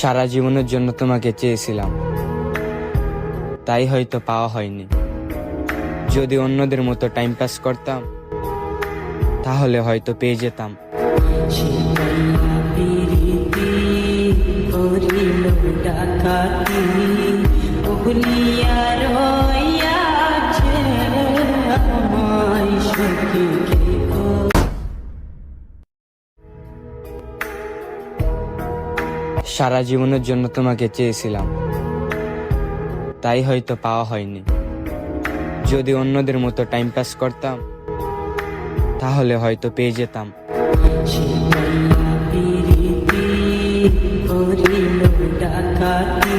সারা জীবনের জন্য তোমাকে চেয়েছিলাম, তাই হয়তো পাওয়া হয়নি। যদি অন্যদের মতো টাইম পাস করতাম, তাহলে হয়তো পেয়ে যেতাম। সারা জীবনের জন্য তোমাকে চেয়েছিলাম, তাই হয়তো পাওয়া হয়নি। যদি অন্যদের মতো টাইম পাস করতাম, তাহলে হয়তো পেয়ে যেতাম। ডাকাতি